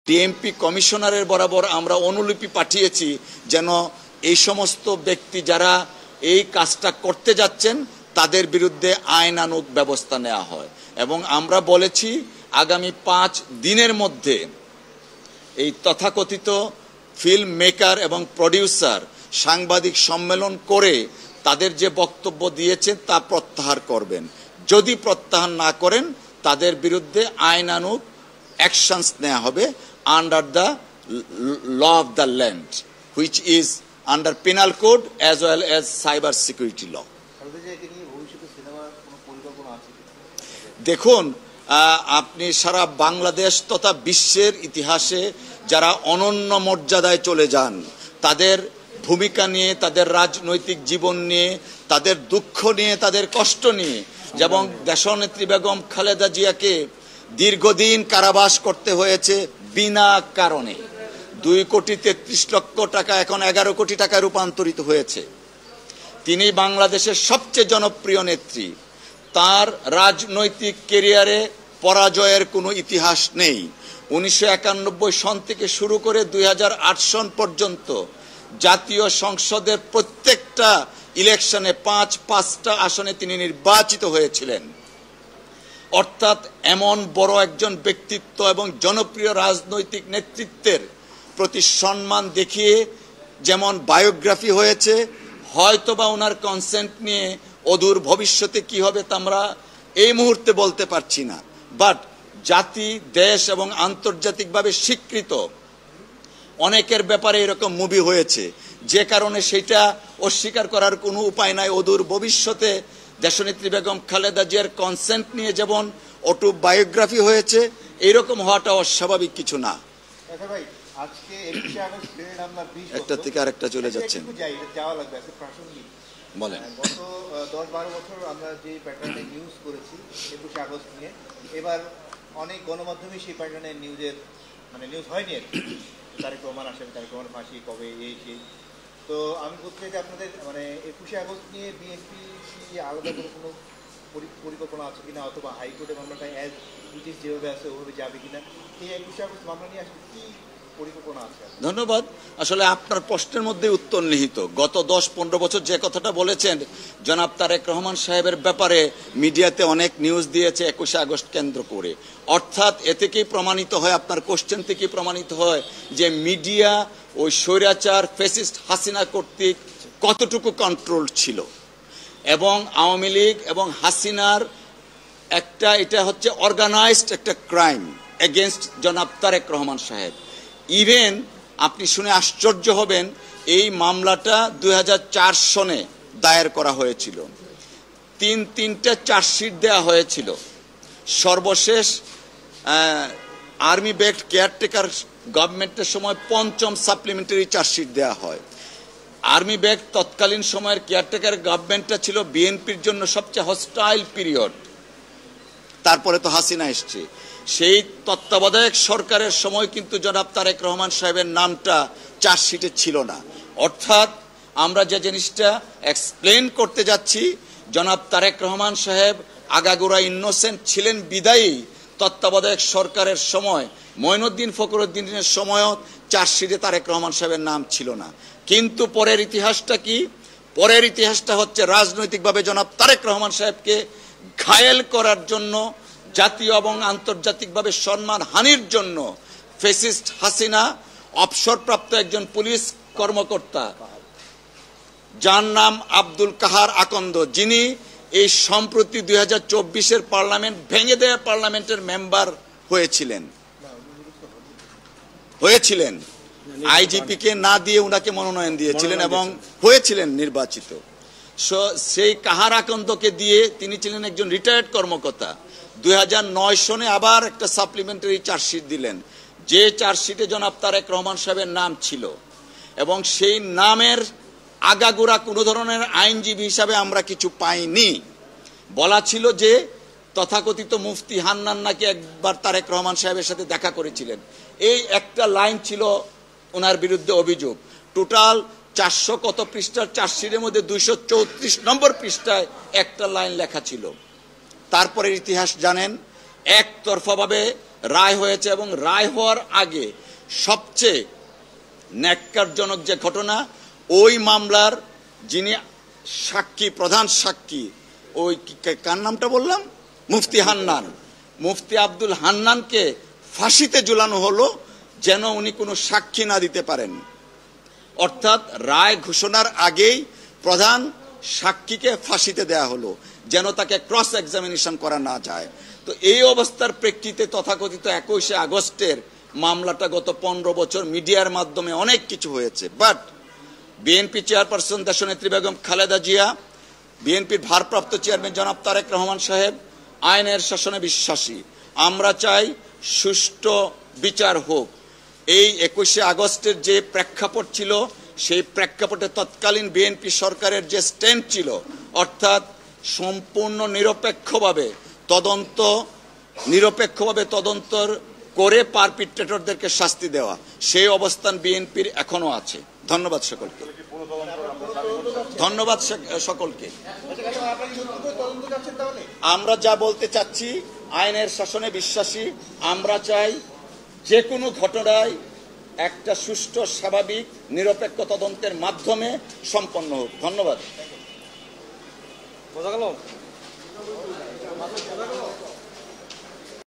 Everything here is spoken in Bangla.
ডিএমপি কমিশনারের বরাবর আমরা অনুলিপি পাঠিয়েছি যেন এই সমস্ত ব্যক্তি যারা এই কাজটা করতে যাচ্ছেন তাদের বিরুদ্ধে আইনানুগ ব্যবস্থা নেওয়া হয় এবং আমরা বলেছি আগামী 5 দিনের মধ্যে এই তথাকথিত ফিল্ম মেকার এবং প্রডিউসার সাংবাদিক সম্মেলন করে তাদের যে বক্তব্য দিয়েছেন তা প্রত্যাহার করবেন। যদি প্রত্যাহার না করেন তাদের বিরুদ্ধে আইনানুগ অ্যাকশনস নেওয়া হবে under the law of the land, which is under penal code as well as cyber security law. দেখুন, আপনি সারা বাংলাদেশ তথা বিশ্বের ইতিহাসে যারা অনন্য মর্যাদায় চলে যান তাদের ভূমিকা নিয়ে, তাদের রাজনৈতিক জীবন নিয়ে, তাদের দুঃখ নিয়ে, তাদের কষ্ট নিয়ে, যেমন দেশনেত্রী বেগম খালেদা জিয়াকে দীর্ঘদিন কারাবাস করতে হয়েছে বিনা কারণে। 2,33,00,000 টাকা এখন 11 কোটি টাকায় রূপান্তরিত হয়েছে। তিনি বাংলাদেশের সবচেয়ে জনপ্রিয় নেত্রী। তার রাজনৈতিক ক্যারিয়ারে পরাজয়ের কোনো ইতিহাস নেই। 1991 সন থেকে শুরু করে 2008 সন পর্যন্ত জাতীয় সংসদের প্রত্যেকটা ইলেকশনে 5টা আসনে তিনি নির্বাচিত হয়েছিলেন। অর্থাৎ এমন বড় একজন ব্যক্তিত্ব এবং জনপ্রিয় রাজনৈতিক নেতৃত্বের প্রতি সম্মান দেখিয়ে যেমন বায়োগ্রাফি হয়েছে, হয়তোবা ওনার কনসেন্ট নিয়ে অদূর ভবিষ্যতে কি হবে তা আমরা এই মুহূর্তে বলতে পারছি না। বাট জাতি, দেশ এবং আন্তর্জাতিকভাবে স্বীকৃত অনেকের ব্যাপারে এরকম মুভি হয়েছে, যে কারণে সেটা অস্বীকার করার কোনো উপায় নাই। অদূর ভবিষ্যতে দেশনেত্রী বেগম খালেদা জিয়ার কনসেন্ট নিয়ে যেমন অটোবায়োগ্রাফি হয়েছে, এইরকম হওয়াটা অস্বাভাবিক কিছু না। একটা থেকে আরেকটা চলে যাচ্ছেন, বলেন। গত 10-12 বছর আমরা যে প্যাটার্নে নিউজ করেছি 21শে আগস্ট নিয়ে, এবার অনেক গণমাধ্যমে সেই প্যাটার্নের নিউজের নিউজ হয়নি আর কি। তারেক রহমান আসেন, তারেক রহমান ফাঁসি কবে, এই সেই। তো আমি বলতে চাই যে আপনাদের 21শে আগস্ট নিয়ে বিএনপি কি আলাদা কোনো পরিকল্পনা আছে কিনা, অথবা হাইকোর্টে মামলাটা অ্যাজ ইট ইজ যেভাবে আছে ওভাবে যাবে কিনা, এই 21শে আগস্ট মামলা নিয়ে আসলে কি পরিকল্পনা আছে? ধন্যবাদ। আসলে আপনার প্রশ্নের মধ্যে উত্তর নিহিত। গত 10-15 বছর যে কথাটা বলেছেন জনাব তারেক রহমান সাহেবের ব্যাপারে মিডিয়াতে অনেক নিউজ দিয়েছে 21শে আগস্ট কেন্দ্র করে। অর্থাৎ এ থেকেই প্রমাণিত হয়, আপনার কোশ্চেন থেকেই প্রমাণিত হয় যে মিডিয়া ওই স্বৈরাচার ফ্যাসিস্ট হাসিনা কর্তৃক কতটুকু কন্ট্রোল ছিল, এবং আওয়ামী লীগ এবং হাসিনার এটা হচ্ছে অর্গানাইজড একটা ক্রাইম এগেনস্ট জনাব তারেক রহমান সাহেব। ইভেন আপনি শুনে আশ্চর্য হবেন, এই মামলাটা 2004 সনে দায়ের করা হয়েছিল। 3টা চার্জশিট দেওয়া হয়েছিল। সর্বশেষ আর্মি ব্যাকড কেয়ারটেকার গভর্নমেন্টের সময় 5ম সাপ্লিমেন্টারি চার্জশিট দেওয়া হয়। আর্মি ব্যাকড তৎকালীন সময়ের কেয়ারটেকার গভর্নমেন্টটা ছিল বিএনপির জন্য সবচেয়ে হস্টাইল পিরিয়ড। তারপরে তো হাসিনা এসছে। সেই তত্ত্বাবধায়ক সরকারের সময় কিন্তু জনাব তারেক রহমান সাহেবের নামটা চার্জশিটে ছিল না। অর্থাৎ আমরা যে জিনিসটা এক্সপ্লেন করতে যাচ্ছি, জনাব তারেক রহমান সাহেব আগাগোড়া ইনোসেন্ট ছিলেন বিদায়ী তত্ত্বাবধায়ক সরকারের সময় মঈনুদ্দিন ফখরুদ্দিনের সময়ও চার্জশিটে তারেক রহমান সাহেবের নাম ছিল না। কিন্তু পরের ইতিহাসটা কি? পরের ইতিহাসটা হচ্ছে রাজনৈতিকভাবে জনাব তারেক রহমান সাহেবকে ঘায়েল করার জন্য, জাতীয় এবং আন্তর্জাতিকভাবে সম্মান হানির জন্য ফ্যাসিস্ট হাসিনা অবসরপ্রাপ্ত একজন পুলিশ কর্মকর্তা যার নাম আব্দুল কাহার আকন্দ, যিনি এই সম্প্রতি 2024-এর পার্লামেন্ট ভেঙে দেয়া পার্লামেন্টের মেম্বার হয়েছিলেন। আইজিপি কে না দিয়ে উনাকে মনোনয়ন দিয়েছিলেন এবং হয়েছিলেন নির্বাচিত। সেই কাহার আকন্দকে দিয়ে তিনি ছিলেন একজন রিটায়ার্ড কর্মকর্তা। 2009 সনে আবার একটা সাপ্লিমেন্টারি চার্জশিট দিলেন, যে চার্জশিটে জনাব তারেক রহমান সাহেবের নাম ছিল, এবং সেই নামের আগাগোড়া কোনো ধরনের আইনজীবী হিসাবে আমরা কিছু পাইনি। বলা ছিল যে তথাকথিত মুফতি হান্নান নাকি একবার তারেক রহমান সাহেবের সাথে দেখা করেছিলেন। এই একটা লাইন ছিল ওনার বিরুদ্ধে অভিযোগ। টোটাল 400 কত পৃষ্ঠার চার্জশিটের মধ্যে 234 নম্বর পৃষ্ঠায় একটা লাইন লেখা ছিল। তারপরে ইতিহাস জানেন, একতরফাভাবে রায় হয়েছে এবং রায় হওয়ার আগে সবচেয়ে ন্যাক্কারজনক যে ঘটনা, ওই মামলার যিনি সাক্ষী, প্রধান সাক্ষী, ওই কার নামটা বললাম, মুফতি হান্নান, মুফতি আব্দুল হান্নানকে ফাঁসিতে ঝুলানো হলো যেন উনি কোনো সাক্ষী না দিতে পারেন। অর্থাৎ রায় ঘোষণার আগেই প্রধান সাক্ষীকে ফাঁসিতে দেয়া হলো যেন তাকে ক্রস এক্সামিনেশন করা না যায়। তো এই অবস্থার প্রেক্ষিতে তথাকথিত 21শে আগস্টের মামলাটা গত 15 বছর মিডিয়ার মাধ্যমে অনেক কিছু হয়েছে। বাট বিএনপি চেয়ারপারসন দেশনেত্রী বেগম খালেদা জিয়া, বিএনপির ভারপ্রাপ্ত চেয়ারম্যান জনাব তারেক রহমান সাহেব আইনের শাসনে বিশ্বাসী। আমরা চাই সুষ্ঠু বিচার হোক। এই 21শে আগস্টের যে প্রেক্ষাপট ছিল, সেই প্রেক্ষাপটে তৎকালীন বিএনপি সরকারের যে স্ট্যান্ড ছিল, অর্থাৎ সম্পূর্ণ নিরপেক্ষভাবে তদন্ত করে পারপিট্রেটরদেরকে শাস্তি দেওয়া, সেই অবস্থান বিএনপির এখনো আছে। ধন্যবাদ সকলকে। ধন্যবাদ সকলকে। আমরা যা বলতে চাচ্ছি, আইনের শাসনে বিশ্বাসী। আমরা চাই যে কোনো ঘটনায় একটা সুষ্ঠু, স্বাভাবিক, নিরপেক্ষ তদন্তের মাধ্যমে সম্পন্ন হোক। ধন্যবাদ।